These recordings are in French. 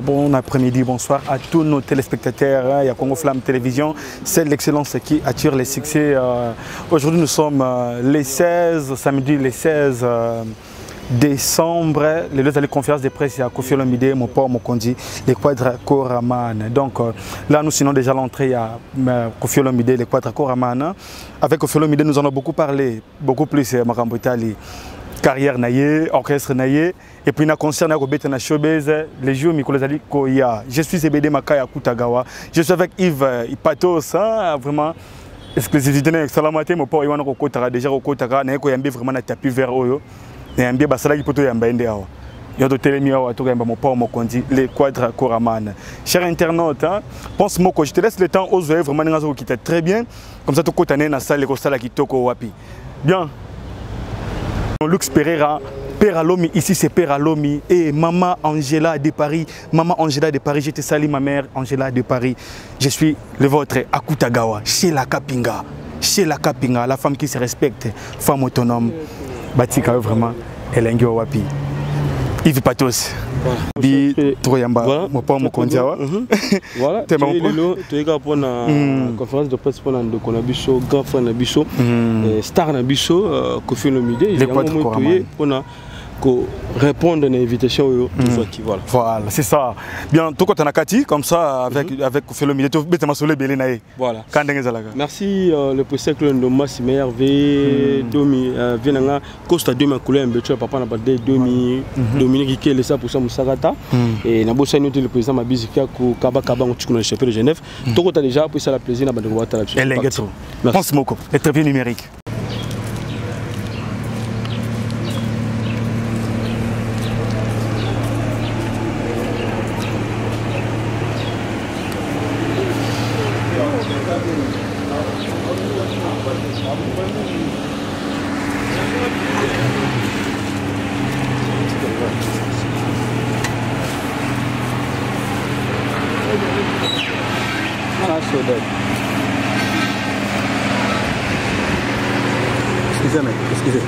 Bon après-midi, bonsoir à tous nos téléspectateurs. Il y a Congo Flamme Télévision, c'est l'excellence qui attire les succès. Aujourd'hui, nous sommes samedi les 16 décembre. Les deux conférences de presse, il y a Koffi Olomide, mon père Mokondi, les Quadra Koraman. Donc là, nous sinon déjà l'entrée, il y a Koffi Olomide, les Quadra Koraman. Avec Koffi Olomide, nous en avons beaucoup parlé, beaucoup plus Makambo Itali. Carrière naïe, orchestre naïe, et puis na concert na kobeta na showbiz, les jours Mikolazali Koya. Je suis CBD Makaya Kutagawa. Je suis avec Yves Ipatos, vraiment exclusivité na salamate mo po iwana kokotaka déjà kokotaka na ko yambi vraiment na tapis vert oyo. Na yambi basala ki poto yamba ende awa. Yo to telemi awa to yamba mo po mo kondi les Quadra Koraman. Cher internaute, pense moko, je te laisse le temps aux oeufs vraiment ngazo qui très bien comme ça to kotane na salle ko sala kitoko wapi. Bien. Lux Pereira, Père Alomi, ici c'est Père Alomi et Maman Angela de Paris. Maman Angela de Paris, je te salue ma mère Angela de Paris. Je suis le vôtre à Kutagawa, chez la Kapinga. Chez la Kapinga, la femme qui se respecte, femme autonome. Batika vraiment, elle est un wapi. Yves Patos. Bi Troyamba, mon père Mokondiawa. Voilà, tu es là pour la conférence de presse pour la Bicho, grand frère Nabicho, star Nabicho, Koffi Olomide. Les Quadra Koraman. Pour répondre à l'invitation. Voilà, c'est ça. Bien, tout quand on a Kati, comme ça, avec Koffi Olomide, tu vas sur les Bélénaï. Voilà. Merci, le président de Massi Mervé, Domi, Venanga, Costa Demi, Coulin, Bétua, Papa Nabadé, Domi, Dominique Ike, Lessa pour ça, Moussagata, et Nabosa Nyoté, le président Mabizika, Kaba Kaba, on tue le chef de Genève. Tout le temps déjà, puis ça la plaisir, Nabadé Wata là-dessus. Elle est gâteau. Pense Moko, les très bien numériques. Excusez-moi, excusez.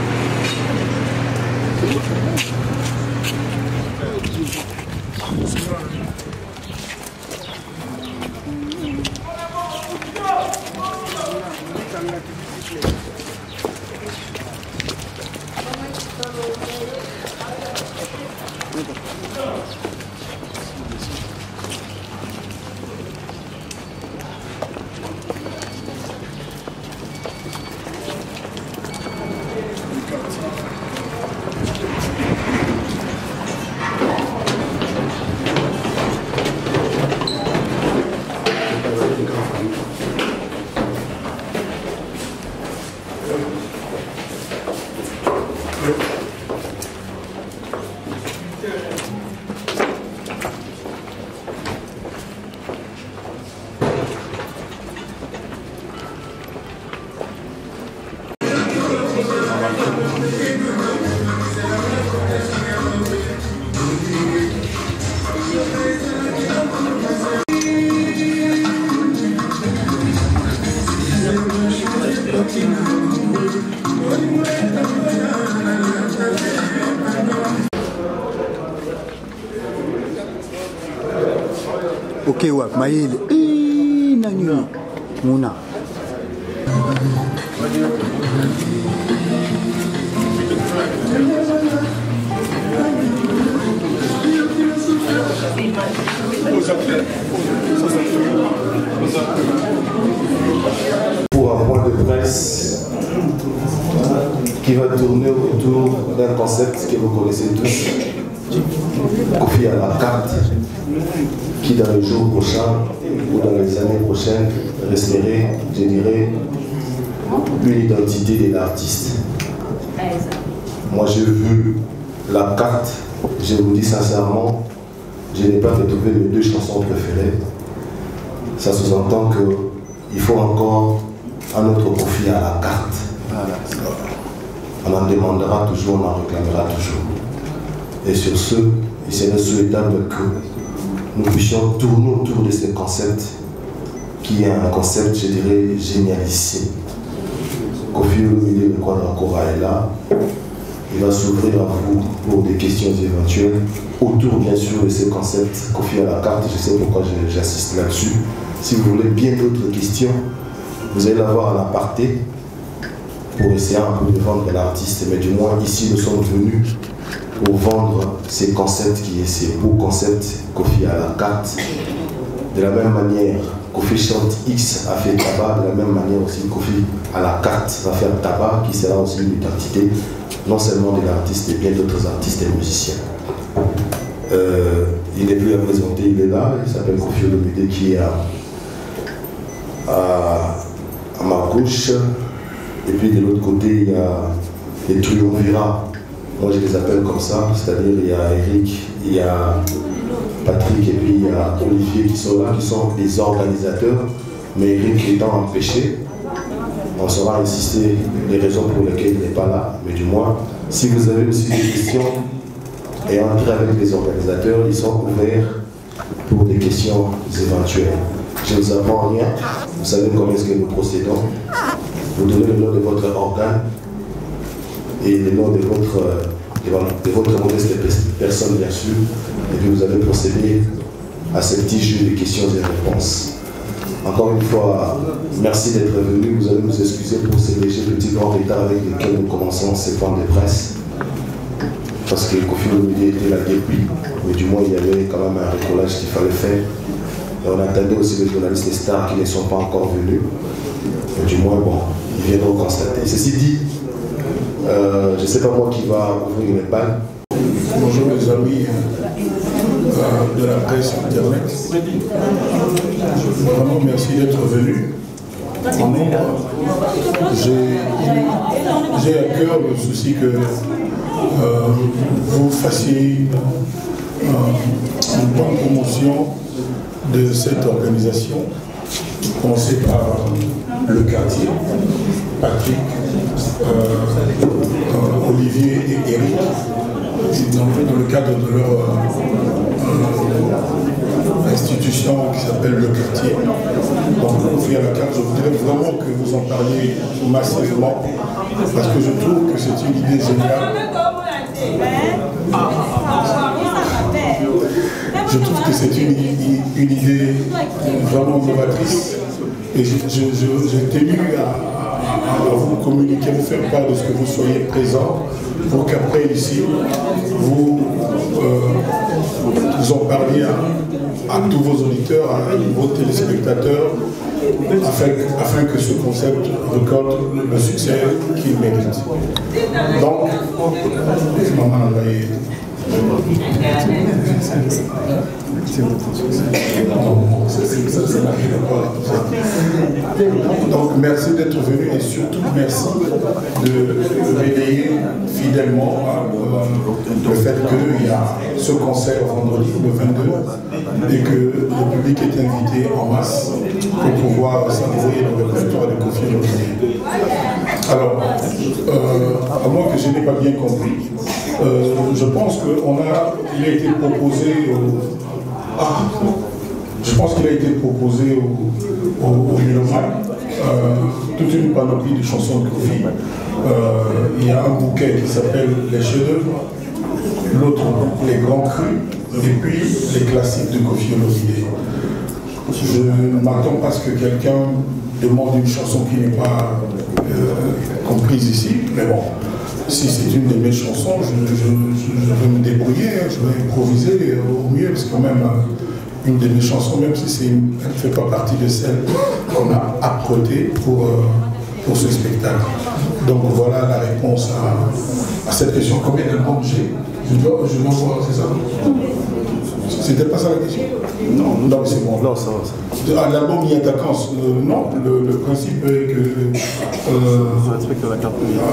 Ok, ouais, Maïl, Nanu, Mouna. Pour un point de presse qui va tourner autour d'un concept que vous connaissez tous, Koffi à la carte, qui dans les jours prochains ou dans les années prochaines resterait, je dirais, une identité de l'artiste. Moi j'ai vu la carte, je vous dis sincèrement, je n'ai pas retrouvé mes deux chansons préférées. Ça sous-entend qu'il faut encore un autre Koffi à la carte. On en demandera toujours, on en réclamera toujours. Et sur ce, il serait souhaitable que nous puissions tourner autour de ce concept qui est un concept, je dirais, génialissime. Koffi Olomide, le Quadra Koraman est là. il va s'ouvrir à vous pour des questions éventuelles autour bien sûr de ces concepts confiés à la carte. Je sais pourquoi j'insiste là-dessus. Si vous voulez bien d'autres questions, vous allez l'avoir à l'aparté pour essayer un peu de vendre l'artiste. Mais du moins ici nous sommes venus pour vendre ces concepts, ces beaux concepts confiés à la carte. De la même manière, Kofi Chante X a fait tabac, de la même manière aussi Kofi à la carte va faire tabac, qui sera aussi une identité, non seulement de l'artiste, mais bien d'autres artistes et musiciens. Il n'est plus à présenter, il est là, il s'appelle Kofi Olomide qui est à ma gauche. Et puis de l'autre côté, il y a les triumvirats. Moi je les appelle comme ça, c'est-à-dire il y a Eric, il y a Patrick et puis il y a Olivier qui sont là, qui sont les organisateurs. Mais Eric étant empêché, on saura insister les raisons pour lesquelles il n'est pas là. Mais du moins, si vous avez aussi des questions et entrer avec les organisateurs, ils sont ouverts pour des questions éventuelles. Je ne vous apprends rien, vous savez comment est-ce que nous procédons. Vous donnez le nom de votre organe et le nom de votre modeste personne, bien sûr, et puis vous allez procéder à ce petit jeu de questions et réponses. Encore une fois, merci d'être venu. Vous allez nous excuser pour ces légers petits grands retards avec lesquels nous commençons ces points de presse. Parce que Kofi Olomide était là depuis, mais du moins il y avait quand même un recollage qu'il fallait faire. Et on attendait aussi les journalistes et stars qui ne sont pas encore venus. Mais du moins, bon, ils viendront constater. Ceci dit, je ne sais pas moi qui va ouvrir les balles. Bonjour les amis de la presse internet. Vraiment merci d'être venus. En nombre, j'ai à cœur le souci que vous fassiez une bonne promotion de cette organisation, commencée par le quartier, Patrick, Olivier et Eric, dans le cadre de leur institution qui s'appelle le quartier. Donc, Kofi à la carte, je voudrais vraiment que vous en parliez massivement, parce que je trouve que c'est une idée géniale. Je trouve que c'est une idée vraiment novatrice et j'ai tenu à vous communiquer, vous faire part de ce que vous soyez présents pour qu'après ici, vous en parliez à tous vos auditeurs, à vos téléspectateurs, afin que ce concept récolte le succès qu'il mérite. Donc, maman envoyé. Donc merci d'être venu et surtout merci de relayer fidèlement le fait qu'il y a ce concert vendredi le 22 et que le public est invité en masse pour pouvoir savourer le répertoire de Kofi Olomide. Alors, à moins que je n'ai pas bien compris, je pense qu'il a été proposé au Mélomanes toute une panoplie de chansons de Kofi. Il y a un bouquet qui s'appelle Les chefs-d'œuvre, l'autre Les grands crus, et puis les classiques de Kofi Olomide. Je ne m'attends pas à ce que quelqu'un demande une chanson qui n'est pas comprise ici, mais bon. Si c'est une de mes chansons, je vais me débrouiller, je vais improviser au mieux, parce que quand même, une de mes chansons, même si elle ne fait pas partie de celles qu'on a apprêtées pour ce spectacle. Donc voilà la réponse à cette question. Combien d'albums j'ai? Je dois voir, c'est ça? C'était pas ça la question? Non, c'est bon. Non, ça va. L'album Il y a vacances, non, le principe est que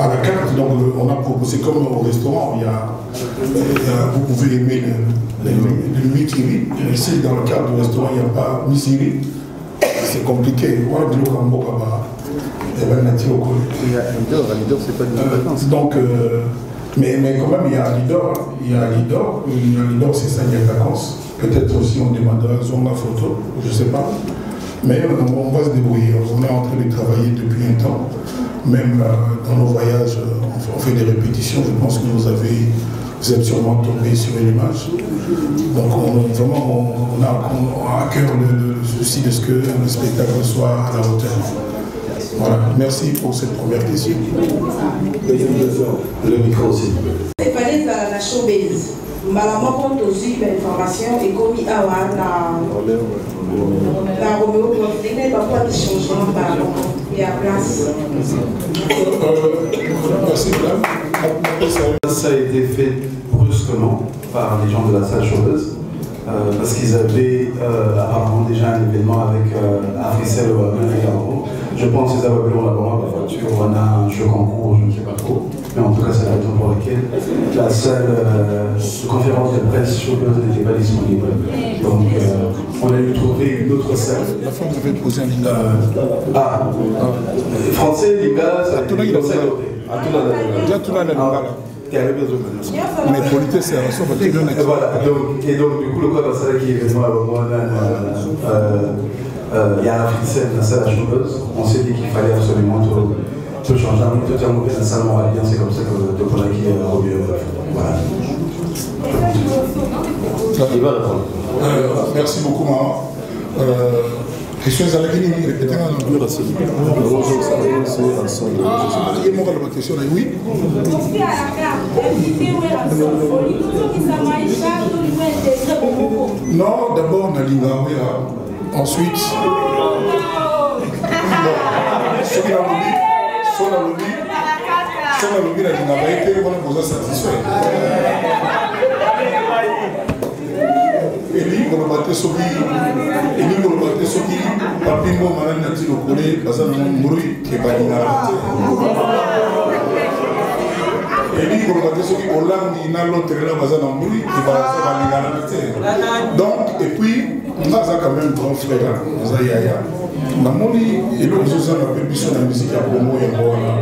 à la carte, donc on a proposé comme au restaurant, vous pouvez aimer le mitiri. Ici, dans le cadre du restaurant, il n'y a pas misiri. C'est compliqué. Il y a Lidor, c'est pas de vacances. Donc, mais quand même, il y a Lidor, c'est ça, il y a vacances. Peut-être aussi on demandera Zonga photo, je ne sais pas. Mais on va se débrouiller. On est en train de travailler depuis un temps. Même dans nos voyages, on on fait des répétitions, je pense que vous êtes sûrement tombé sur l'image. Donc on a à cœur le souci de ce que le spectacle soit à la hauteur. Voilà, merci pour cette première question. Le micro aussi. Il fallait la showbiz. Malheureusement, quand on suit l'information et comme il y a la Roméo, il n'y a pas de changement par rapport à la place. Merci, madame. Ça a été fait brusquement par les gens de la salle chauveuse parce qu'ils avaient apparemment déjà un événement avec Africell ou Abel. Je pense qu'ils avaient la voiture, on a un jeu concours, je ne sais pas trop. Mais en tout cas, c'est la raison pour laquelle la salle de conférence de presse chauveuse n'était pas disponible. Donc, on a dû trouver une autre salle. La femme avait posé un linga. Français, linga, ça a été mais politesse, c'est un somme de voilà, et donc, du coup, le code de la salle qui est venu il y a un Africell, la salle chauveuse. On s'est dit qu'il fallait absolument tout changer. Tout est monté dans la salle moralienne, c'est comme ça que le collègue est revenu. Voilà. Il va répondre. Merci beaucoup, maman. Question à la Guinée, répétez moi la question, oui. Non, d'abord, on a l'Ingaouéa. Ensuite, son lobby, la Lingaouéa, on a besoin satisfait. Eli kolobate soki papingo malani na tilo kole baza na mburi ke balinga Eli kolobate soki olangi na loterela baza na mburi ke balinga na te. Donc et puis on a quand même grand frère baza yaya namoni elo zoza na pe biso na musique ya Congo ya bona.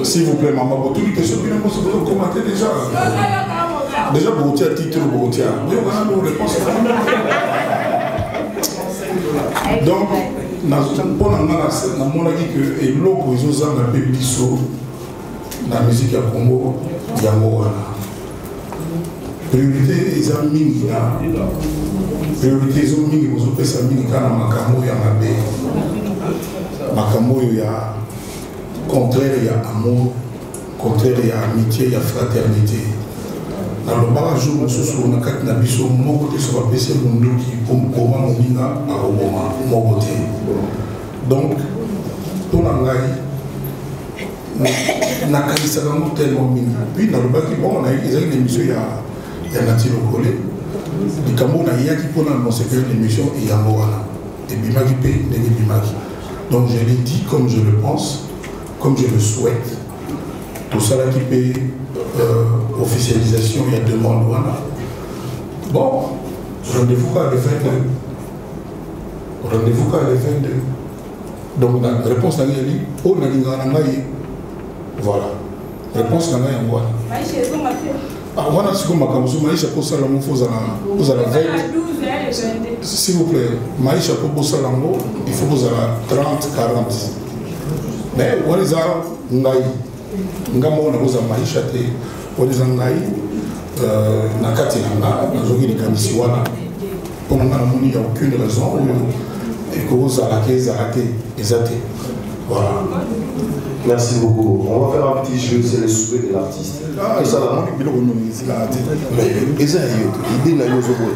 S'il vous plaît maman pour toutes les questions que nous pouvons commenter déjà. Déjà, Boutia, titre Boutia. Donc, pour la que et l'eau ils ont un peu biso dans la musique à Congo, Yangoana. Priorité, ils ont mis priorité, ils ont mis vous avez ça mis quand Makamo Yamabe. Makamo il y a contraire, il y a amour, contraire, il y a amitié, il y a fraternité. Dans le barrage, on se souvient de quatre nabiso, mon côté sur la PC, mon dos qui comment on vient à Obama, mon côté. Donc, pour l'anglais, n'a qu'à y savoir tellement mini. Puis dans le bac, bon, on a une émission, il y a Natino Collé. Le Cameroun a y a qui pour l'annoncer une émission, il y a Moana. Et Bimaki paye, et Bimaki. Donc, je l'ai dit comme je le pense, comme je le souhaite. Tout ça là qui paye. Officialisation, il y a 2 mois. Bon, rendez-vous quand le 22. Rendez-vous quand le 22. Donc la réponse à l'Ali, oh, voilà. Réponse à l'Ali, voilà. Ah, voilà, c'est comme Makamusu, Maïcha pour Salamo, vous allez veille. S'il vous plaît, Maïcha pour Salamo, il faut vous allez 30, 40. Mais, what is that? Ngamo na boza maisha te waliza ngai na kati na zogi likamisi wana pour nga na moni ya aucune raison et que vous allez arrêter exacté. Voilà. Merci beaucoup. On va faire un petit jeu, c'est les souhaits de l'artiste. Ah, ça va. Mais ça idée na yo zobo.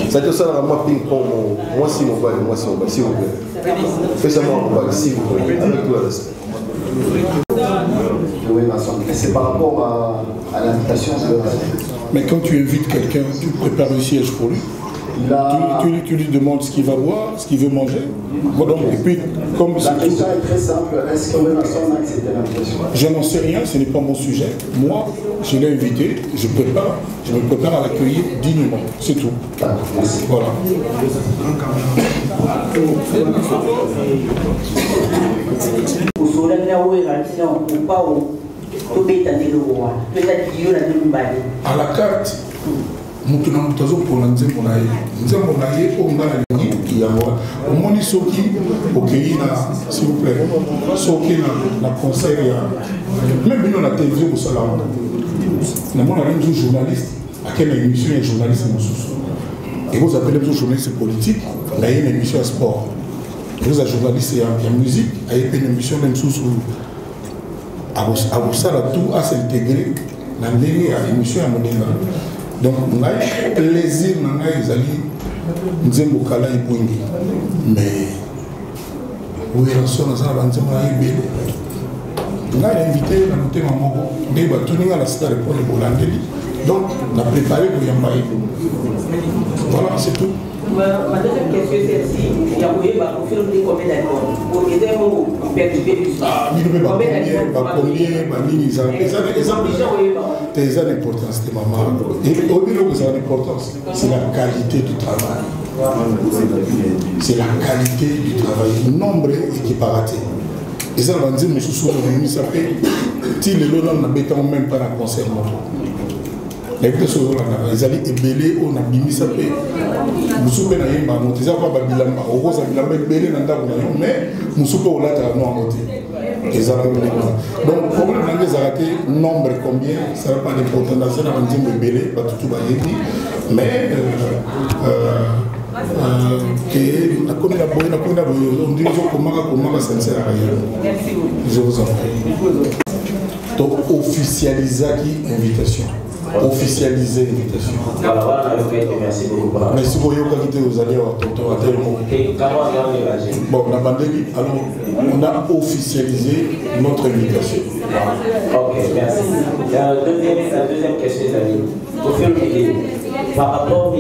Ça te ça la moi ping pong moi si on va s'il vous plaît. Fais-moi un balle s'il vous plaît avec tout le reste. C'est par rapport à l'invitation. Mais quand tu invites quelqu'un, tu prépares le siège pour lui. Tu lui demandes ce qu'il va boire, ce qu'il veut manger. Voilà. Et puis, comme la question est très simple. Est-ce qu'on a accepté l'invitation? Je n'en sais rien, ce n'est pas mon sujet. Moi, je l'ai invité, je me prépare à l'accueillir dignement. C'est tout. Merci. Voilà. À la carte, mutu na mutu azopola nzembo na ye oyo nga nalingi yango omoni soki okei na s'il vous plaît soki na concert ya même bino na télévision kosala ngo namona nani zo journaliste ake na émission ya journaliste mosusu ekozapele biso journaliste politique na ye na émission ya sport ekozala journaliste ya musique aye mpe na émission na mosusu akosala tout asintégré na ndenge ya émission ya monenga donc ngai plaisir na ngai ezali nzembo kala ebwingi mais oyeration naza na banzembo na ebele ngai na invité na motema moko nde batuni nga na sita répondre bolandeli donc na préparé koyamba ye voilà c'est tout. Ma deuxième question est celle-ci. Il y a combien d'albums? Combien d'albums? C'est l'importance de maman. Et au-delà de l'importance, c'est la qualité du travail. C'est la qualité du travail. Nombre équiparaté. Et ça, on va dire, mais sous le ça fait, si les lots n'ont même pas un concert moto. Les personnes ils allaient ébélé, on a bimi ça fait. Nous sommes na yemba monter ça pas bilamba. Au rose bilamba ébélé nanda on mais nous sommes au lac à non monter. Donc problème là les arrêté nombre combien ça n'a pas d'importance ça n'a pas dit ébélé pas tout va yébi mais que la commune on dit comment ça ne sert à rien. Merci beaucoup. Je vous en prie. Donc officialiser qui invitation. Officialiser l'invitation. Merci beaucoup. Merci beaucoup. Vous allez bon, on a bandé, alors on a officialisé notre invitation. Ok, merci. La deuxième question, c'est par rapport à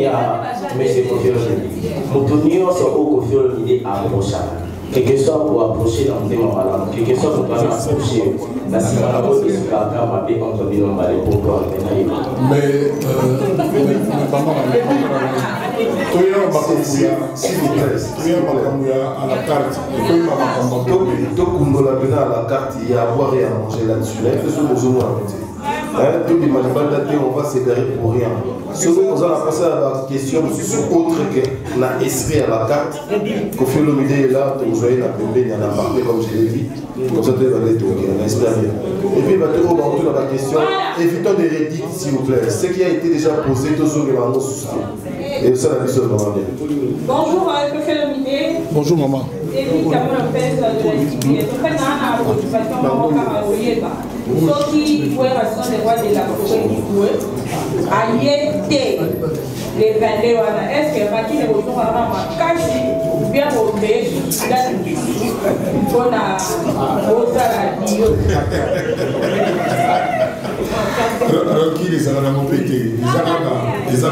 M. Kofi Olomide, nous tenions sur Kofi Olomide à approcher. Quelque chose pour approcher dans le thème, quelque chose pour approcher la situation de ce caractère m'a fait contre Binom Balé pour mais à la carte, à la carte, il y a à boire et à manger là-dessus. Là, il faut besoin tout le monde on va s'égarer pour rien. Ce que nous allons passer à la question autre que l'esprit à la carte. Kofi Olomide est là, vous voyez la pembe, il y en a parlé comme je l'ai dit. Comme ça, tu vas aller tourner, on espère bien. Et puis, il va te remonter dans la question. Évitons des rédits, s'il vous plaît. Ce qui a été déjà posé, tous ceux qui l'ont souscrit. Et ça, la question vraiment bien. Bonjour, Kofi Olomide. Bonjour, maman. Et puis, Cameroun Lopez de la CPS. En fait, on a une motivation à Oyeba. Ceux qui pouvaient rester les rois de la Corée du Koué, à Yété, les 22 est-ce que Maki ne retourne à la Kashi ou bien au pays on a Rocky les a pété, les a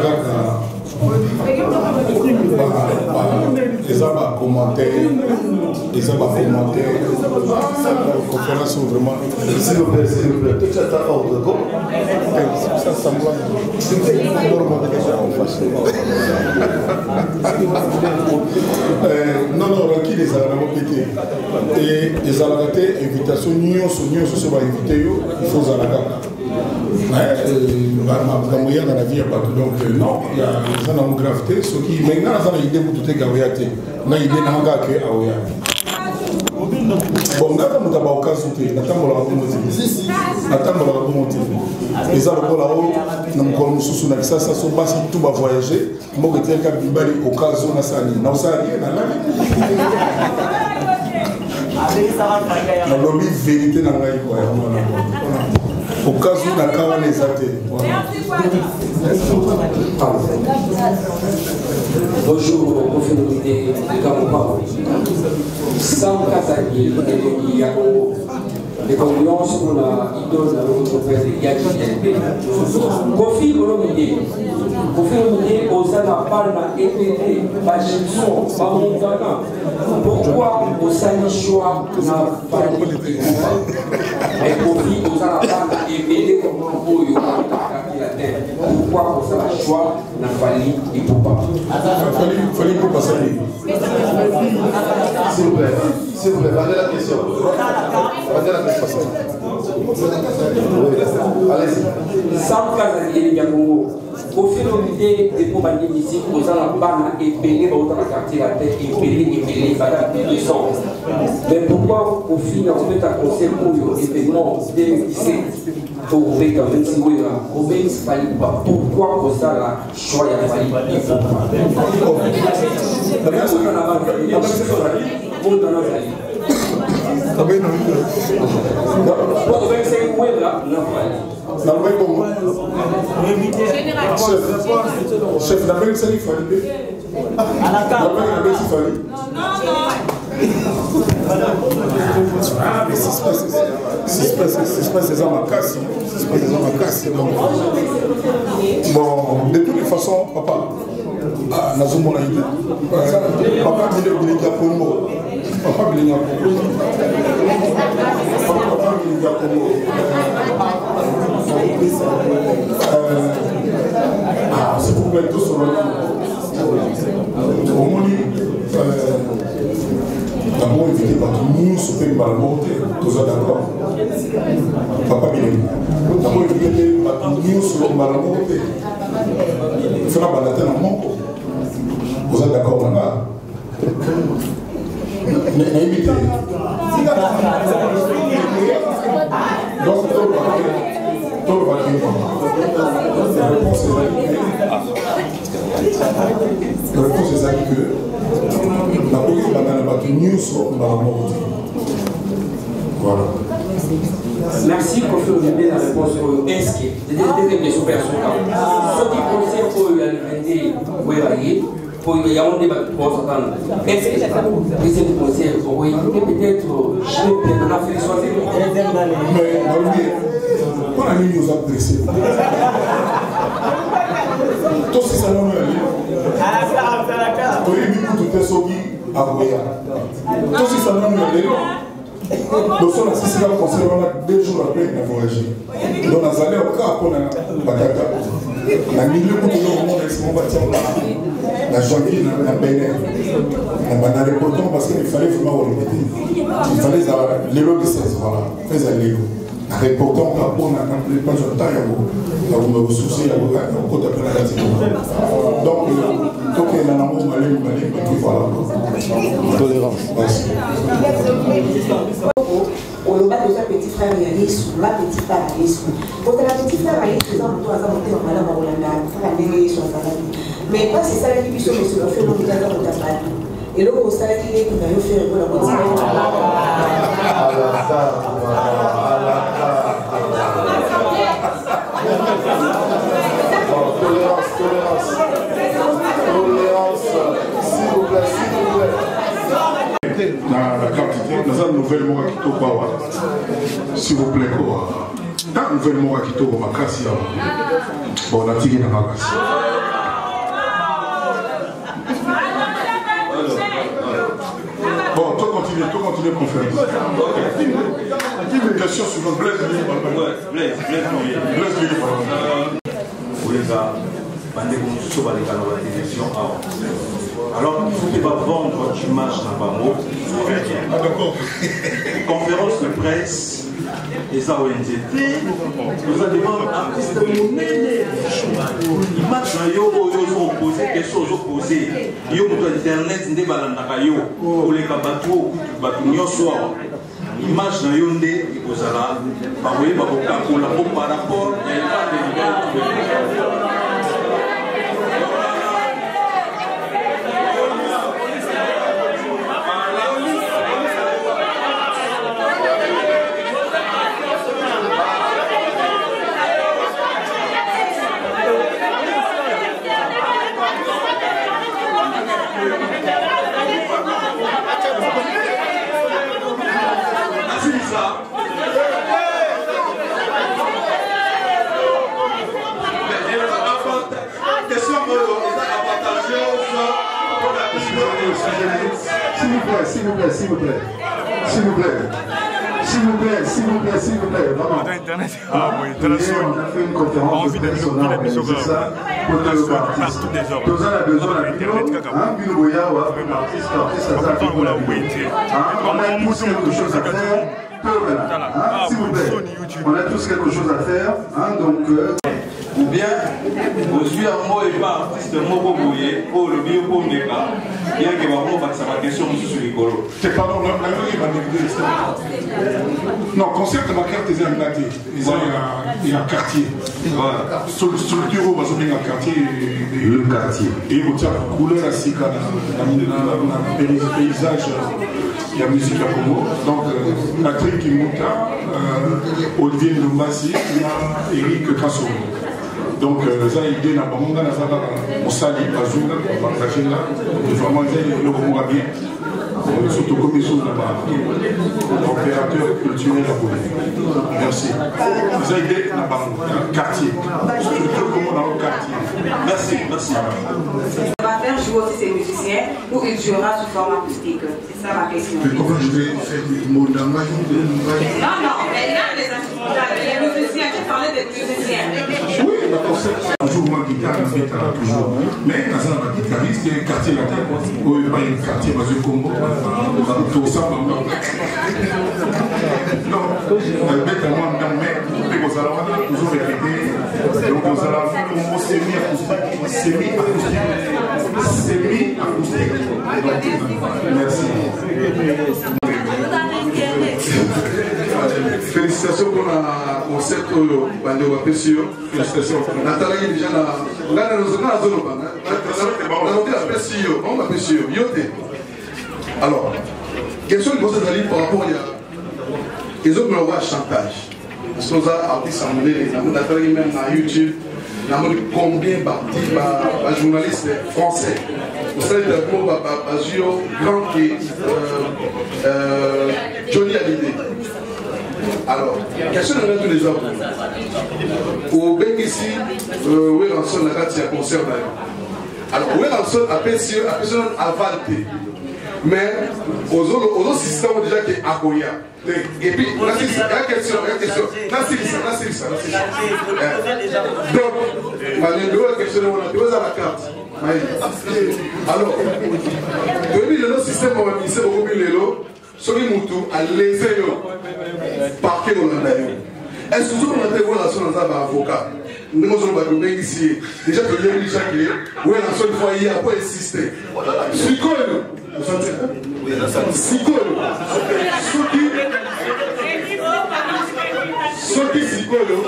les a commentaires, les a commentaires, conférence vraiment. S'il vous plaît, tu as ta ordre, ça semble non, Rocky les a pété. Et les a raté, invitation, nous sommes invités, il faut Zalaga. Dans la vie, il n'y a pas de donc non, il y a une gravité. Ce qui maintenant, on a une idée pour tout Gaouyaté. On a une idée de Gaouya. Bon, on a un peu de cas sauté. On a un peu de motif. Les arbres là-haut, nous avons sous la ça se passe tout va voyager. Moi, je suis allé au cas où on a sali. On a sali, on a lobby vérité dans la vie. Au cas où on a quand les athées. Bonjour, Kofi Olomide de Kamopao. Sans Kazaki et Yako, les condoléances pour la idole de notre frère Yaki Denbe. Kofi Olomide Osana Palma EPD, Bajinson, Bamontana. Pourquoi Osani choix n'a pas été et Kofi Osana Palma EPD comme un beau pourquoi Osana choix n'a pas été pas. Il fallait pour passer. S'il vous plaît, regardez la question. Allez-y. Sans Kazaki et Yakongo. au fil de l'idée des compagnies musique, aux alabana et Bélé, dans le quartier la tête, et Bélé, badab de sang. Mais pourquoi au final on met un conseil pour l'événement 2017 pour ouvrir quand même si oui, Robin Fali, pourquoi pour ça la choix a fallu chef d'appel, ça il fallait. C'est bon, de toutes les façons, papa, papa c'est pour mettre tout sur le au moins, d'abord éviter nous sauter une balle montée, tout ça d'accord. Papa bien. D'abord éviter nous sauter une balle montée. Il faut la balader dans le monde. Vous êtes d'accord là-bas? Mais évitez. Donc, tout le paquet. La réponse est ça que la police va battre news sur la mort. Voilà. Merci pour faire la réponse au est-ce que des questions personnelles. Ce qui concerne pour l'alimenté, pour y avoir un débat pour s'entendre. Est-ce que c'est des conseils pour y peut-être je vais peut-être en faire choisir. Mais on a mis nous apprécier. Tout ce que ça nous a dit. Tout le monde tout est sauvé à Goya. Tout ce que ça nous a dit. Donc, on a assisté à la conseil 2 jours après la voyage. Donc, on a allé au cas pour la Bakaka. On a mis le coup de l'eau, la janvier, la Bénin. On a reporté parce qu'il fallait vraiment répéter. Il fallait l'élo de 16, voilà. Fais l'élo. Reportant par rapport à la page de taille, on va soucier à côté de la catégorie. Donc, tant qu'il y a un amour, voilà. Tolérance. Merci. On n'a pas déjà petit frère réaliste, ma petite frère réaliste. Quand la petite frère réaliste, les gens doivent monter en malheur à Rolanda, faire la négrée sur la famille. Mais quand c'est ça la division, mais c'est le fait de l'Ouganda au Tapat. Et là, on s'est dit qu'on a fait la petite S'il vous plaît, s'il vous plaît. La quantité, nous avons une nouvelle mort qui tombe. S'il vous plaît, quoi. Dans une nouvelle mort qui tombe, ma casse, bon, on a tiré dans ma casse. Bon, tout continue, conférence. Une question sur le Blaise Blaise. Alors, il ne faut pas vendre l'image dans le mot. Ah, d'accord. Conférence de presse, et ça, nous avons un artiste monnaie. Image dans yo, ils ont posé quelque chose opposé. Yo, sur Internet, ils ont pour les kabatou, image dans yo, ils ont par rapport à S'il vous plaît. Vraiment. Internet. On a fait une conférence de presse, on a organisé ça pour le artiste. Nous avons besoin d'un on a tous quelque chose à faire. S'il vous plaît, on a tous quelque chose à faire. Donc, ou bien aujourd'hui un mot et pas artiste mot pour bouiller pour le bio pour les cas bien que vraiment va sa question sur les colos c'est pardon non concept de ma carte des anglatés il y a quartier structure où on a quartier le quartier et vous avez couleur à sika dans paysage il y a musique à Congo donc Patrick Kimouta Olivier Ndombasi Eric Kassoro donc ça idée na bango na zala mosali bazunga partager là vraiment le Congo bien surtout comme ils sont là-bas opérateur culturel à Congo merci ça idée na bango quartier structure comme dans le quartier merci On va faire jouer aussi ces musiciens ou il jouera sous forme acoustique. C'est ça ma question. Mais comment je vais faire des mots dans ma vie? Non, mais là, les instrumentales, les musiciens, tu parlais des musiciens. Oui, d'accord, c'est toujours moi guitare, toujours. Mais quand ça va guitariste, il y a un quartier latin, où il y a un quartier basé au Congo, tout ça, non, bête à moi, mais vous allez toujours répéter, donc vous allez faire le mot semi-acoustique. Merci. Félicitations pour le concert Bande Wapesio. Félicitations. Nathalie déjà la zone. Alors, question de Bossazali par rapport à ils ont un chantage. Parce que ça artiste en Nathalie même à YouTube. Combien de journalistes français vous savez d'abord grand qui Johnny Hallyday. Alors, question de tous les hommes. Au Bénissi, Wéranson a gâté un concert d'ailleurs. Alors, Wéranson a pensé à Valte. Mais aux autres systèmes déjà qui est à Goya. Et puis, il y a une question. Donc, la question on a la carte. Alors, depuis le système, on va ministère au Moutou, celui Moutou a laissé le parquet au Landaïo. Est-ce que vous avez une relation dans un avocat? Nous avons ici. Déjà, tu as dit chaque jour, oui, la seule fois, il y a pas insisté. Psychologue. Psychologue. Soki psychologue.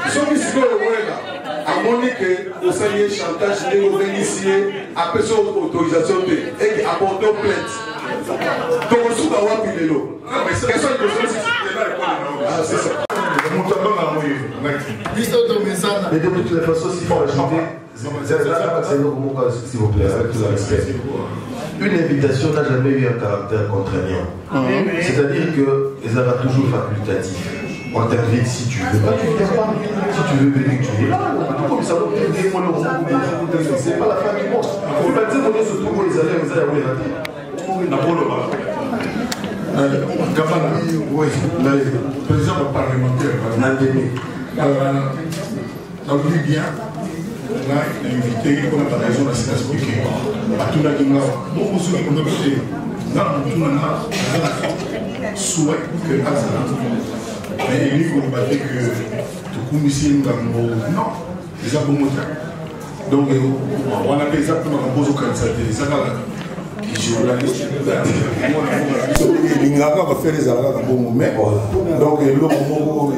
Soki psychologue, à mon avis, au sein du chantage, nous avons initié à personne autorisation et qui apporte plainte. Donc, on se voit à Pilelo. Question de c'est ça. Et de toutes les façons, s'il faut ajouter, s'il vous plaît, avec tout le respect. Une invitation n'a jamais eu un caractère contraignant. C'est-à-dire que les arts toujours facultatifs. On t'invite si tu veux. Tu ne viens pas. Si tu veux venir, tu es là. Comme ça, c'est pas la fin du monde. On va dire qu'on est sur tout les allées, vous allez Gabana, oui, le président parlementaire, dans le bien, on a invité, on a pas raison de s'expliquer. À tout le monde, beaucoup de choses qu'on a fait, dans tout le monde, souhait que Azara, mais il faut battre que tout le monde ici, non, les abonnés. Donc, on a exactement un beau candidat, les Azara. Il va faire les arabes à bon moment. Donc, le moment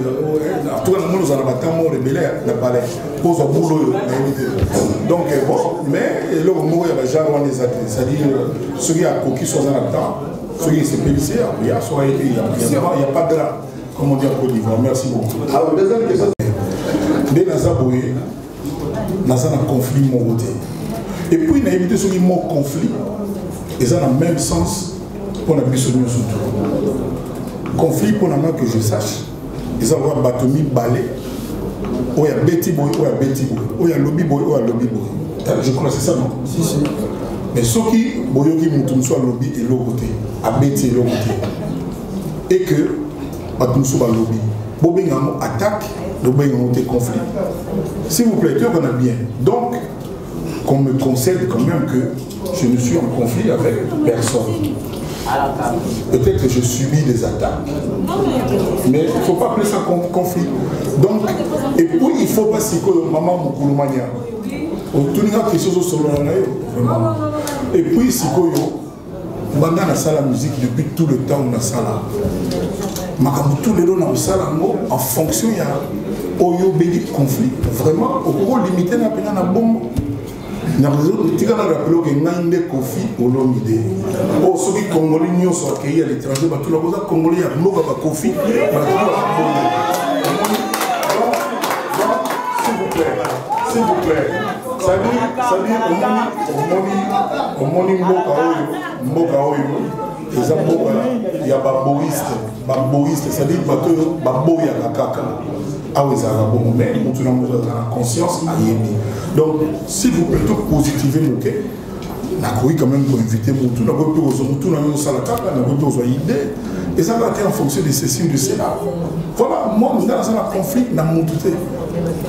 tout le monde nous a battu mort et belé n'a pas l'air. Pose au boulot. Donc, bon, mais le moment il y a déjà c'est-à-dire ceux qui ont coquille sont en temps, ceux qui sont pénissés, il n'y a pas de drap, comme on dit en Côte d'Ivoire. Merci beaucoup. Alors, deuxième question. Dès Nazaboué, Nazan a un conflit monté. Et puis, il a évité ce mot conflit. Et ça a le même sens pour la mission surtout. Conflit pour la main que je sache, ils ont un batomi balai, où il y a Betty Boy, où il y a Betty Boy, où il y a Lobby Boy, où il y a Lobby Boy. Je crois que c'est ça, non? Si, si. Mais ceux qui, Boyoki Moutoum soit Lobby et l'autre côté, à Betty et l'autre côté. Et que, Batoum soit Lobby. Bobé attaque, Lobby a conflit. S'il vous plaît, tu qu'on a bien. Donc, qu'on me concède quand même que je ne suis en conflit avec personne. Peut-être que je subis des attaques. Mais il ne faut pas appeler ça conflit. Donc, et puis il ne faut pas si que maman Moukoulomania. Tout le monde qui est sur le et puis si que on a la musique depuis tout le temps on a ça là. Tout le long on a ça là en fonction il y a Oyo Béli conflit. Vraiment, au cours limité na pena na bombe. Na réseau, tu as rappelé que Nande Kofi Olomide. Oh, ceux qui Congolais n'y sont accueillis à l'étranger, tout le monde Congolais a Moga Kofi. S'il vous plaît. C'est-à-dire, on moni Moga Oyo. Il y a Baboïste, c'est-à-dire Baboïa Kaka. Ah oui, ça va bon, mais nous avons la conscience à Yémi. Donc, si vous pouvez tout positiver, nous avons quand même pour inviter nous avons pu nous avons idée. Et ça va être en fonction de ceci ou de cela. Voilà, moi, nous avons un conflit dans mon tout.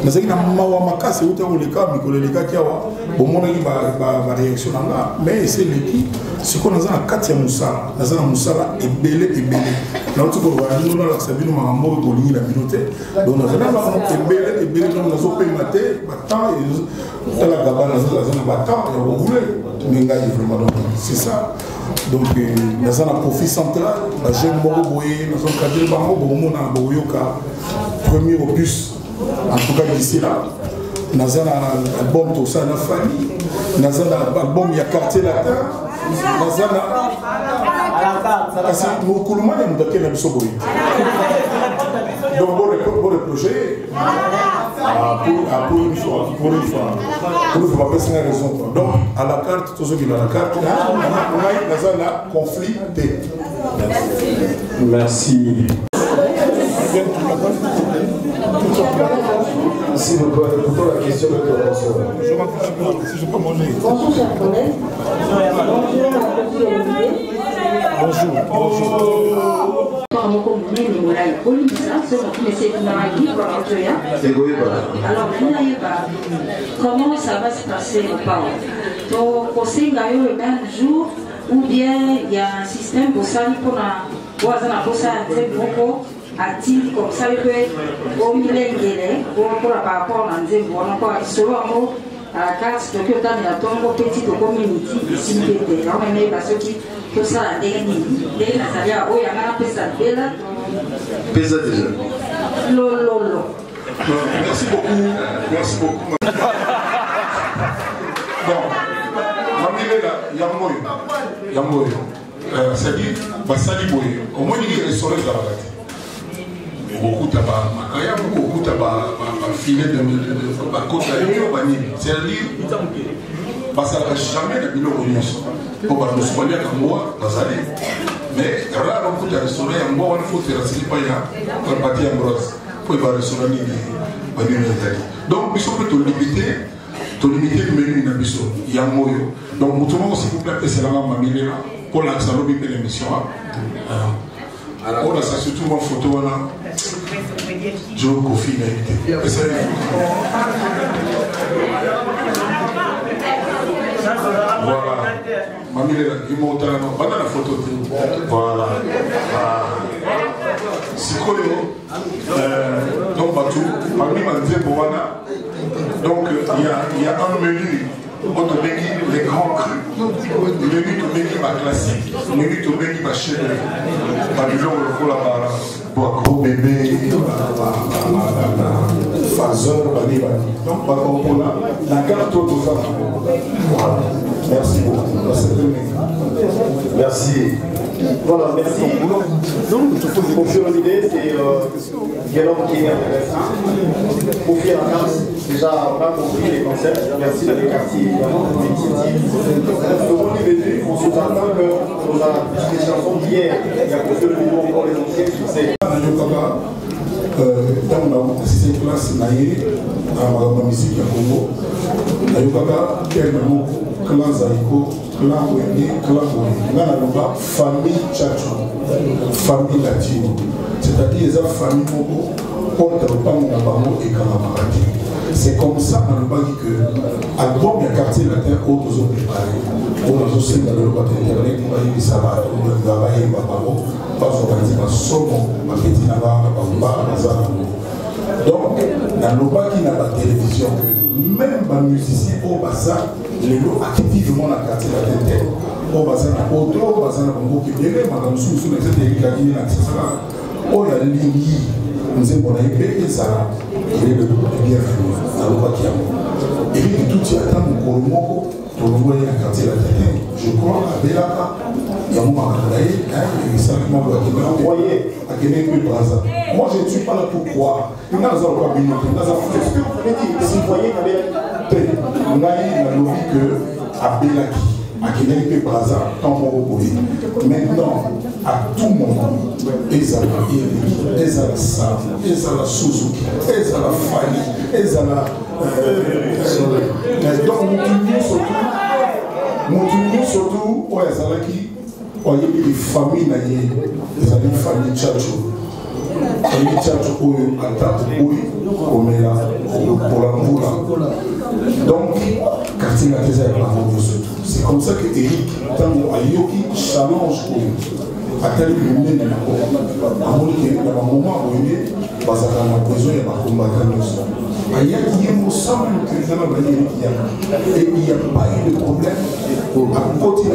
Nous avons un cas, c'est où les cas qui ont une réaction. Mais c'est l'équipe. Ce qu'on a dans la 4e Moussala, nous avons Moussala et belé. Nous avons Sabino Marambo et la communauté. Donc nous avons et belé, nous avons payé maté, battant et la gabane, nous avons battant et vous voulez. C'est ça. Donc nous avons un profit central, la jeune Boboye, nous avons cadré Bango, Bogomoka, premier opus, en tout cas d'ici là. Nous avons un album tout ça, la famille. Nous avons un album, il y a quartier latin. Nous avons un Moukoulman et nous avons un Soboy. Donc, pour le projet, pour une fois, pour ne pas passer la raison. Donc, à la carte, tous ceux qui ont la carte, nous avons un conflit. Merci. S'il vous plaît, écoutons la question de l'intervention. Je peux manger. Bonjour, chers collègues. Alors, comment ça va se passer au parc? Donc, au Sénégal, le même jour, ou bien il y a un système pour ça, pour active comme ça, il peut au milieu pour par rapport à l'Anzembo, on a solo à la carte, donc il y a un petit community ici, on est parce que tout ça a des Nazaria, où il y a un peu ça bella. Pesa déjà. Lolo. Merci beaucoup. Merci beaucoup. Bon, Yamoyo. C'est-à-dire, Basali Boye. Au moins, il y a des soleils dans la tête. Beaucoup de filet de côte c'est-à-dire ça n'a jamais de bilan pour nous soigner comme moi mais là on peut restaurer un bon il faut faire pas un pâté ambrose pour le restaurant donc il faut plutôt limiter le menu dans biso il y a moyo donc tout le monde s'il vous plaît c'est la mamie pour l'accès à l'émission. On a ça surtout en photo là. Joe Kofi n'a été. Voilà. Mamie il monte là. Voilà la photo. Voilà. C'est quoi donc Batou, parmi donc il y a un menu. Les grands crus, le menu to menu classique, le menu to menu chef Babylon le là gros bébé, phaseur, donc la carte tout ça. Voilà. Merci beaucoup. Merci. Voilà, merci. Pour faire une idée, c'est Guélam qui est intéressant. Pour faire la carte, déjà, on a compris les concepts. Merci d'aller quartier. On se attend que les chansons d'hier, il y a que le niveau encore les anciens succès. Dans la 6e classe, la musique à Congo, clan Zaïko, clan Wende, clan Wende. Famille Tchatcho, famille latino. C'est-à-dire les familles portent le pan et Kamamaradi. c'est comme ça dans le bas que album il y a quartier latin autres ont préparé on a aussi dans le bas internet on va y savoir on va y bababo pas organiser un somo ma petit nava bamba bazar donc dans le bas qui n'a pas télévision même les musiciens au bazar les lots activement dans le quartier latin au bazar na auto au bazar na bongo qui bien madame sous les états qui na ça oh la ligne nous avons et ça il est le bienvenu à l'Obakiamo. Et puis tout y attend mon Koromoko pour le voir à quartier la tête. Je crois à Belaka, il y a un moment à Kanaï, et simplement envoyé à Kéné Braza. Moi je ne suis pas là pour croire. Il y a un pas bien noté. Qu'est-ce que vous voulez dire? Si vous voyez, on a eu la logique à Belaki. À Kéné Braza, tant qu'on maintenant, à tout moment, ils ont la Eri, ils ont la Sam, ils ont la Suzuki, ils ont la Fanny, ils ont la. Donc, nous surtout, ouais, ça là qui, il y a des familles, ils ont des familles Tchatcho. Les Tchatcho, ils ont comme là, pour la moula. Donc, quartier la thèse est la surtout. C'est comme ça que Eric, tant Ayoki challenge à tel moment, il y a un moment où il y a un besoin de combattre. Il y a un ensemble que les gens et il n'y a pas eu de problème. À côté de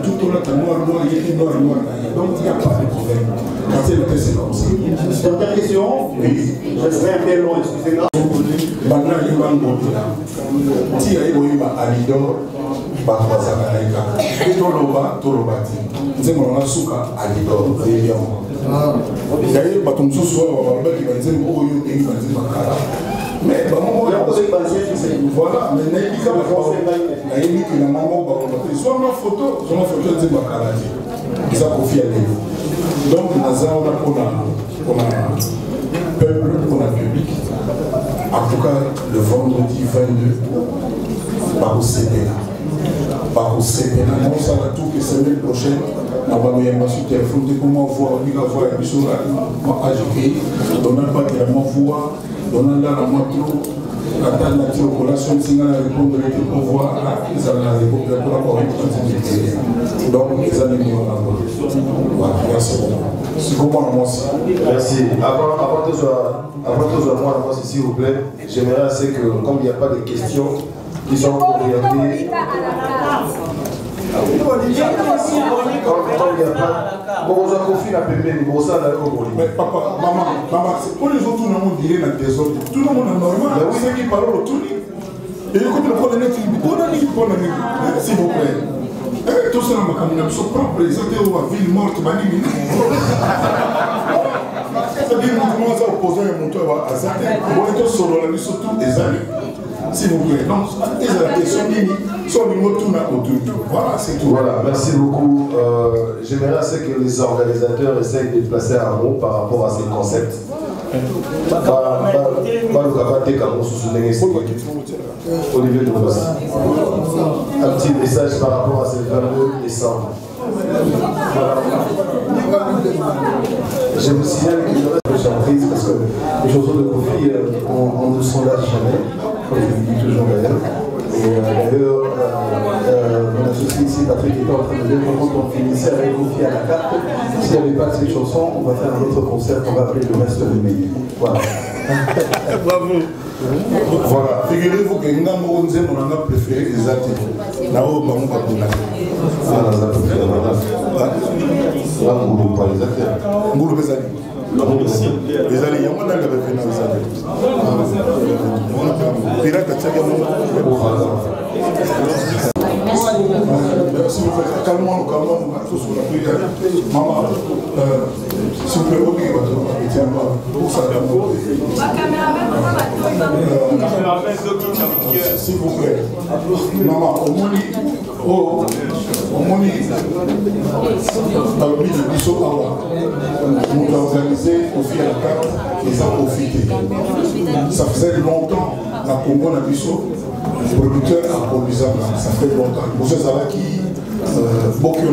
tout le temps, noir, donc il n'y a pas de problème. Quand c'est comme ça. Dernière question, oui. Je serai un peu long, excusez-moi. Maintenant, il y a un bon temps. Si il y a un Alidor, Tolobati. Nous avons un souka Alidor, d'ailleurs, bateau soir, on va dire qu'il va mais voilà, mais la maman soit ma photo, de Bakaladi. Ils ont confié à lui. Donc, on a peuple, on a public. En tout cas, le vendredi 22, par au CPA. Par au CPA, on s'en va tout que semaine prochaine. On va nous envoyer sur téléphone, comment voir, on va voir la mission là, moi, AGP, on n'a pas de la voix, on a là la moto, la table de circulation, si on a répondu pour voir, ils ont la réponse pour avoir une donc, ils ont mis en avant. Voilà, merci beaucoup. C'est comment moi aussi. Merci. Avant que ce soit moi, s'il vous plaît, j'aimerais assez que, comme il n'y a pas de questions qui sont orientées. Mais papa, maman, pour les autres, tout le monde dirait dans le désordre. Tout le monde est normal. Oui, c'est qui parle autour. Et écoute, le problème est qu'il s'il vous plaît. Tout ça, je suis propre, ils ont une ville morte, c'est-à-dire que nous avons opposé un moteur à Zate, on est sur la vie surtout des années. S'il vous plaît. Donc, ils ont la question voilà, c'est tout. Voilà, merci beaucoup. J'aimerais assez que les organisateurs essayent de placer un mot par rapport à ces concepts. Olivier de Rossi. Un petit message par rapport à ce 22 décembre. Je vous signale qu'il y aura des surprises parce que les chansons de Kofi, on ne s'en lâche jamais, comme je le dis toujours d'ailleurs. Et d'ailleurs, mon associé ici, Patrick, était en train de dire quand on finissait avec Kofi à la carte, s'il n'y avait pas ces chansons, on va faire un autre concert qu'on va appeler le reste de Méli. Voilà. Bravo. Voilà. Figurez-vous que nous avons préféré les athées. Nous avons préféré les alliés, il y a moins d'années avec les s'il vous plaît, calmons-nous, tous sur la prière. Maman, s'il vous plaît, pour ça, s'il vous plaît. Maman, au moins, dans le but de Bissot Awa, nous avons organisé au fil à la carte et ça a profité. Ça faisait longtemps, la Congo à Bissot, le producteur a produit ça, ça fait longtemps. Pour ça, ça va qui, beaucoup de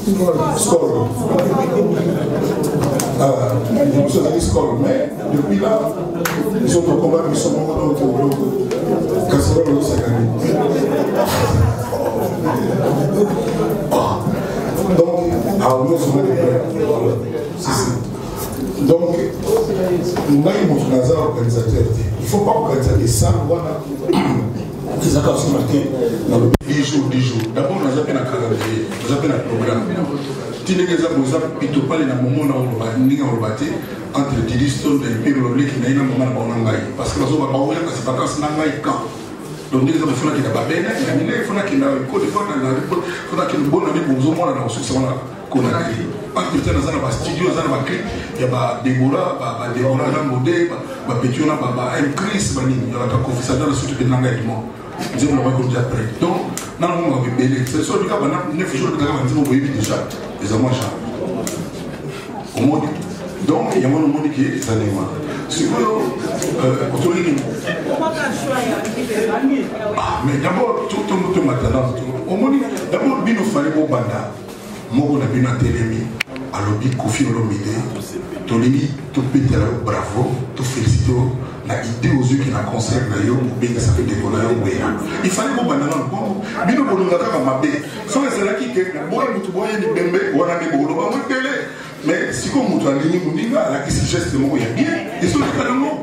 Skol. Nous sommes allés Skol, mais depuis là, ils sont au combat, ils sont au casserole, c'est gagné. Donc, nous sommes donc, nous avons un organisateur. Il ne faut pas organiser ça. Les accords sont marqués dans le 10 jours. D'abord, nous avons un calendrier, nous avons un programme. Si nous avons un moment entre Tidiston et Pérolé qui n'a pas de moment parce que nous avons des vacances quand. Donc, nous avons fait un babé, nous avons fait un code de fois, nous avons fait un bon ami pour nous avoir dans le Parce que dans un studio, dans un clip, il y a des Déborah, des Modé, des Pétiona, des Chris, il y a des confesseurs dans le sud de l'engagement. Nous avons déjà prêt. Donc, nous avons un bébé. C'est sûr que nous avons 9 jours de travail, nous avons déjà des amants. Donc, il y a un monde qui est des années. C'est quoi mais d'abord, tout le maintenant. D'abord, il faut faire un banda. Moi, je suis télémi. Alors, Kofi Olomide, Tolimi, tout péter bravo, tout féliciter. La idée aux yeux qui la concerne, ça fait des voleurs. Il fallait que je me mais si on montre en ligne, on dit là, ce geste, il y a bien. Ils sont les canaux.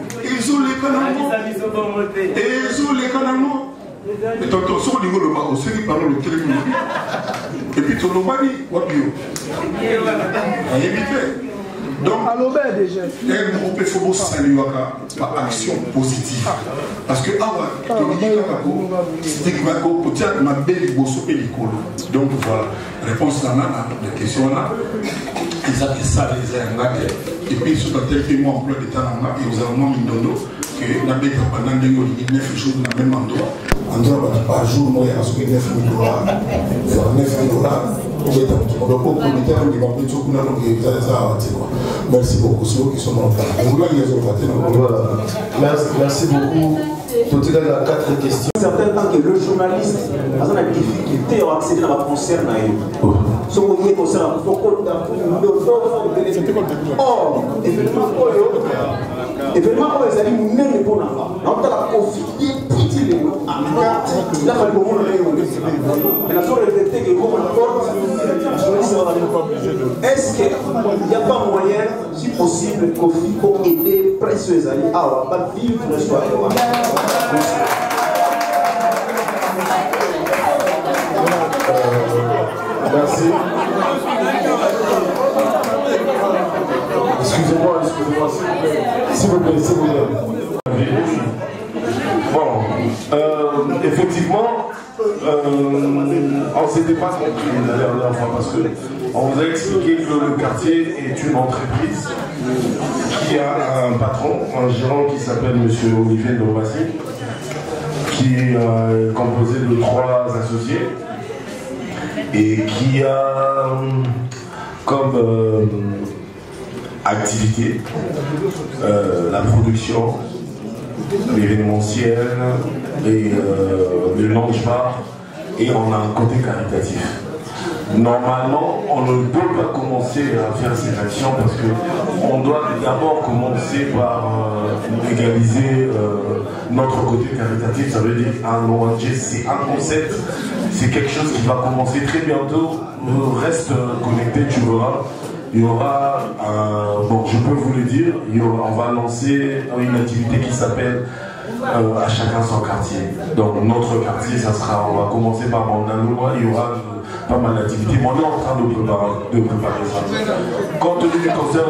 Et tonton, si on dit le bas, on sait qu'il parle le téléphone. Et puis, tout le monde dit, what do you? Donc, on peut faire saluer par action positive. Parce que, donc voilà, réponse à la question là. Et puis, sur un tel témoin emploi de temps, et vous avez mis dodo que la bête pendant 9 jours dans le même endroit. Par jour, moi, il y a $9 000. Merci beaucoup. Merci beaucoup. Tout la 4 questions. Certains temps que le journaliste a une difficulté à accéder à la concert. Si on dit concert, il faut qu'on or, événement, ils allaient même pour l'enfant. Donc, la confier petit les mots en carte. Il a fallu comment le la soirée de que comment est-ce qu'il n'y a pas moyen, si possible, Kofi pour aider précieux amis à vivre le soir. Merci. Excusez-moi, s'il vous plaît, Bon, effectivement, on ne s'était pas compris la dernière fois parce qu'on vous a expliqué que le quartier est une entreprise qui a un patron, un gérant qui s'appelle M. Olivier Ndobassi, qui est composé de 3 associés et qui a comme activité la production, l'événementiel et le lounge bar, et on a un côté caritatif. Normalement, on ne peut pas commencer à faire ces actions parce qu'on doit d'abord commencer par légaliser notre côté caritatif. Ça veut dire un ONG, c'est un concept, c'est quelque chose qui va commencer très bientôt. Reste connecté, tu verras. Il y aura, bon, je peux vous le dire, on va lancer une activité qui s'appelle à chacun son quartier. Donc notre quartier, ça sera, on va commencer par Mandaloua, il y aura pas mal d'activités, mais on est en train de préparer ça. Compte tenu du concert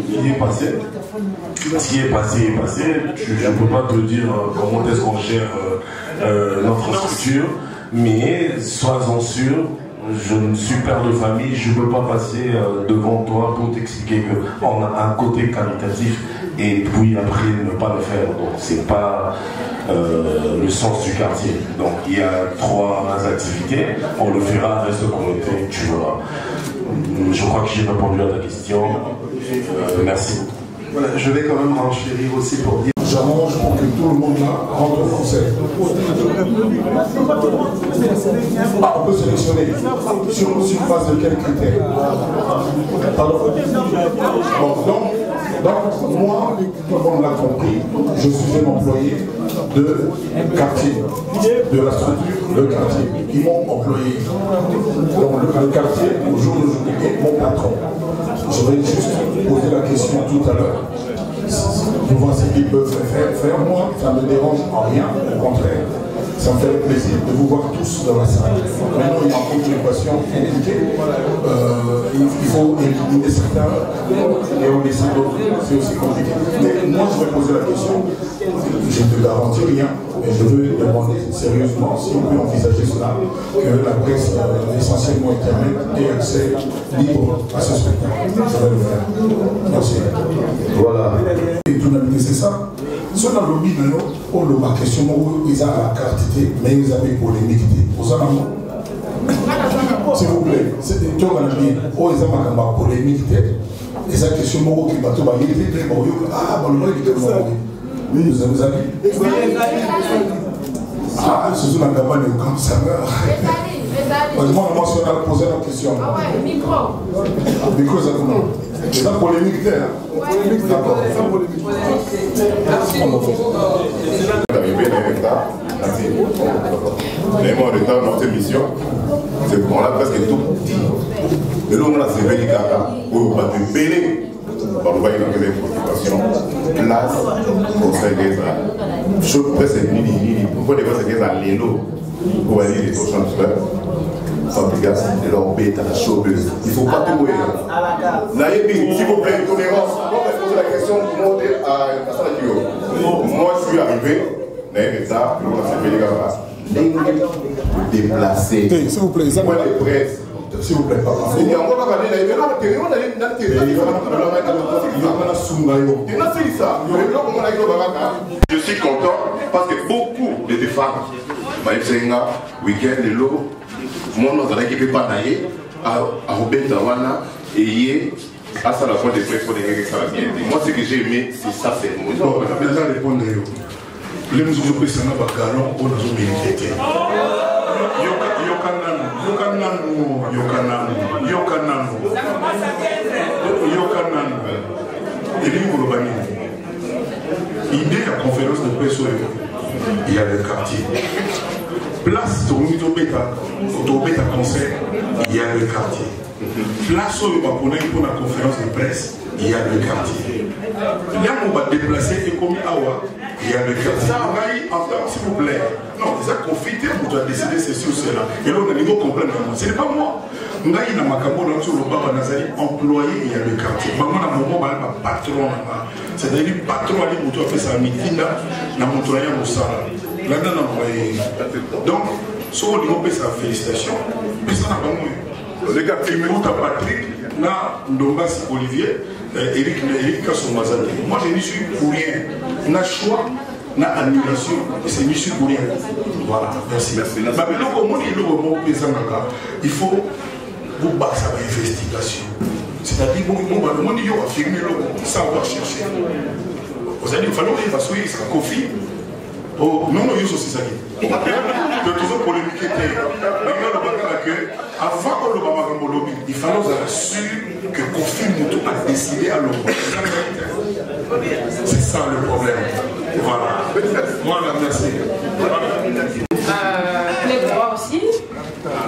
qui est passé, ce qui est passé est passé, je ne peux pas te dire comment est-ce qu'on gère notre structure, mais sois-en sûr, je suis père de famille, je ne peux pas passer devant toi pour t'expliquer qu'on a un côté qualitatif et puis après ne pas le faire. Donc c'est pas le sens du quartier. Donc il y a 3 activités, on le fera, reste connecté, tu verras. Je crois que j'ai répondu à ta question. Merci. Voilà, je vais quand même renchérir aussi pour dire. j'arrange pour que tout le monde là rentre au conseil. On peut sélectionner sur base de quels critères? Pardon? Bon, donc, moi, comme on l'a compris, je suis un employé de quartier, de la structure, le quartier. Ils m'ont employé. Donc, le quartier, au jour d'aujourd'hui, est mon patron. Je vais juste poser la question tout à l'heure. Pour voir ce qu'ils peuvent faire. Moi, ça ne me dérange en rien, au contraire. Ça me fait plaisir de vous voir tous dans la salle. Maintenant, il y a une occupation compliquée. Il faut éliminer certains et on laisser d'autres. C'est aussi compliqué. Mais moi, je vais poser la question. Je ne te garantis rien, mais je veux demander sérieusement si on peut envisager cela, que la presse, essentiellement Internet, ait accès libre à ce spectacle. Je vais le faire. Merci. Voilà. Et tout c'est ça. Sur la lobby, on a question où ils ont la carte, mais ils avaient polémique. S'il vous plaît, c'est des gens qui ont la polémique. Et ça question où qui va tout bailler, ah, bon, le il oui, vous avez ah, c'est une campagne comme ça. Moi, je vais poser la question. Ah ouais, micro. Micro, ça comment? C'est la polémique d'air. D'accord. D'arriver dans l'État, mais moi, en état dans cette mission, c'est qu'on a presque tout dit. Mais là, on a ces bénis pour ne pas te péler. Par le bail dans les préoccupations, place, conseil des arts. Je presque ni, pourquoi des conseils des arts, l'élo, pour aller les transferts. Fabricants de leur bête à la chauveuse. Il ne faut pas tout mourir. S'il vous plaît, tolérance. On va poser la question pour monter à Salakio. Moi, je suis arrivé, dans un état, on a fait les gars. Déplacer. S'il vous plaît, ça va les presses. S'il vous plaît, papa. Il y a encore la je suis content parce que beaucoup de femmes, week-end, de l'eau, mon nom qui peut pas d'ailleurs, à Robert Tawana, et à ça la fois de presse pour les règles salariales. Moi, ce que j'ai aimé, c'est ça, c'est mon nom. Maintenant, répondre. Les mesures que ça n'a pas galon, on a milité. Idée de la conférence de presse, il y a le quartier. Place au bêta concert, il y a le quartier. Place où il va pour la conférence de presse, il y a le quartier. Là, on va déplacer et comme Awa, il y a le quartier. S'il vous plaît. Non, ça confite, on doit décider ceci ou cela. Et là, on a niveau comprendre. Ce n'est pas moi. On a employé, il y a le quartier. Patron. C'est-à-dire patron, il a fait sa meeting là, il a montré un salaire. Donc, si on dit sa félicitation, mais ça n'a pas moins. Les gars, Patrick, Ndombas Olivier, Eric Kassomazali. Moi, je n'y suis pour rien. Na choix, na annulation, et c'est n'y suis pour rien. Voilà, merci. Il faut vous battre à l'investigation. C'est-à-dire, bon, il faut affirmer sans avoir cherché. Vous allez, il faut que ça confie. Oh, non, il y a aussi ça. Il y a toujours polémiqué. Avant qu'on le lobby, il fallait assurer que Kofi Moutou a décidé à l'eau. C'est ça le problème. Voilà. Voilà, merci. Les droits aussi.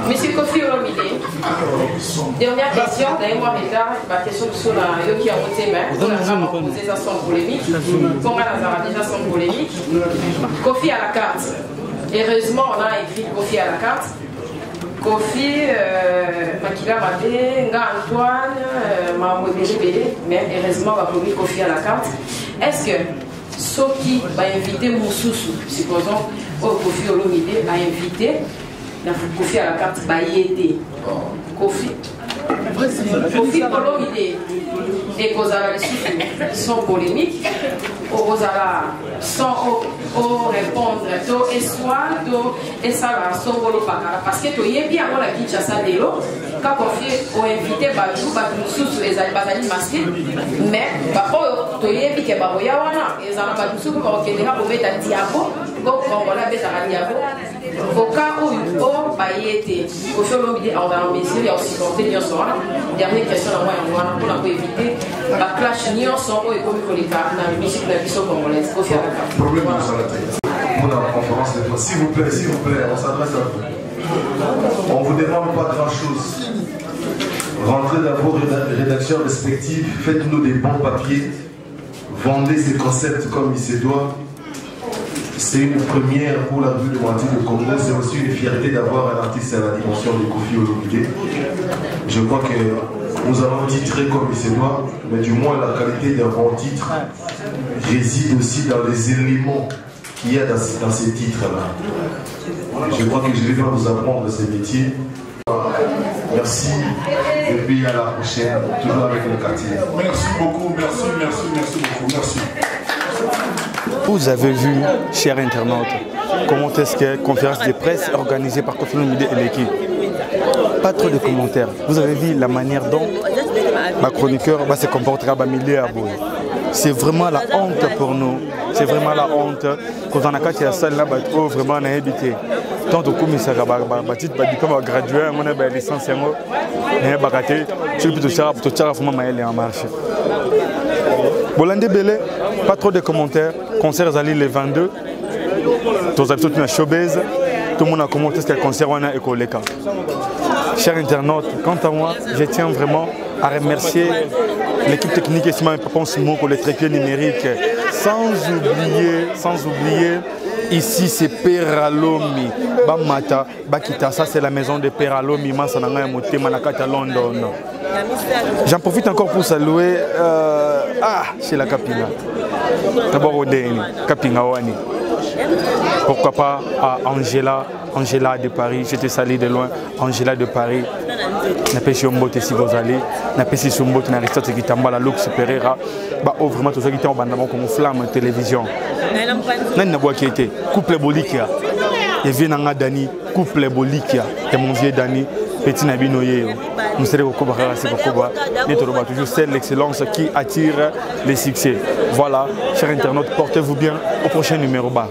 Monsieur Kofi Olomide. Dernière question, d'ailleurs, moi, ma question sur la Yoki a voté, mais on a posé ça sans polémique. Comme on a déjà sans polémique. Kofi à la carte. Heureusement, on a écrit Kofi à la carte. Kofi, Makila Maté, Nga Antoine, Mahmoud Bélé, mais heureusement, on va produire Kofi à la carte. Est-ce que Soki va inviter Moussoussou, supposons, Kofi Olomide va inviter Kofi à la carte, va y aider. Kofi Olomide et Kozala sont polémiques. Ozala sans répondre et soit et ça va songolo pakala parce que tu y es bien la Kinshasa de l'eau quand confié au invité Badou sous les bazali masqués mais tu y es bien que baroya wana et ça va sous pour que les gens mettent diabo donc on va la mettre à diabo au cas où au bayete au fait l'homme dit on va en mesure il y a aussi compté bien soir dernière question à moi on va éviter la clash nion sont au comme pour les cartes dans la musique de la vision congolaise. Problème de pour la conférence de s'il vous plaît, on s'adresse à vous. On ne vous demande pas grand-chose. Rentrez dans vos rédactions respectives, faites-nous des bons papiers, vendez ces concepts comme il se doit. C'est une première pour la revue de Moitié de Congo, c'est aussi une fierté d'avoir un artiste à la dimension de Koffi Olomide. Je crois que nous avons titré comme il se doit, mais du moins la qualité d'un bon titre réside aussi dans les éléments qu'il y a dans ces titres-là. Je crois que je vais vous apprendre ces métiers. Merci et puis à la prochaine, toujours avec le quartier. Merci beaucoup, merci beaucoup, merci. Vous avez vu, chers internautes, comment est-ce que la conférence de presse organisée par Koffi Olomide et l'équipe. Pas trop de commentaires. Vous avez vu la manière dont ma chroniqueur va se comporter à Bamilé à Boy. C'est vraiment la honte pour nous. C'est vraiment la honte. Quand on a quatre à salle là, vraiment on a habité. Tant au commissaire, diplôme gradué, on a une licence en haut, on a bagaté. Je suis plutôt cher pour tout vraiment maïler en marche. Bolande Belé, pas trop de commentaires. Concert Zali les 22. Tous avez une showbiz. Tout le monde a commenté ce que le concert est Ekoleka. Chers internautes, quant à moi, je tiens vraiment à remercier l'équipe technique et Papa Simon pour les trépieds numériques. Sans oublier, ici c'est Peralomi, Bamata, Bakita, ça c'est la maison de Peralomi, Massananga Moté, Manakata, London. J'en profite encore pour saluer chez la Kapinga. D'abord Odeni, Kapinga Wani. Pourquoi pas à Angela de Paris, j'étais salé de loin, Angela de Paris. Napesi Ombote si vous allez, Napesi Sombote Aristote qui tamba la Lux Pereira, bah vraiment tout ça qui était en bandamon comme flamme télévision. N'a pas qui était couple Bolikia, et vient Dani, couple Bolikia, et mon vieux Dani, petit Nabinoye. Nous serons au Koba, c'est au Koba, et toujours c'est l'excellence qui attire les succès. Voilà, chers internautes, portez-vous bien au prochain numéro bas.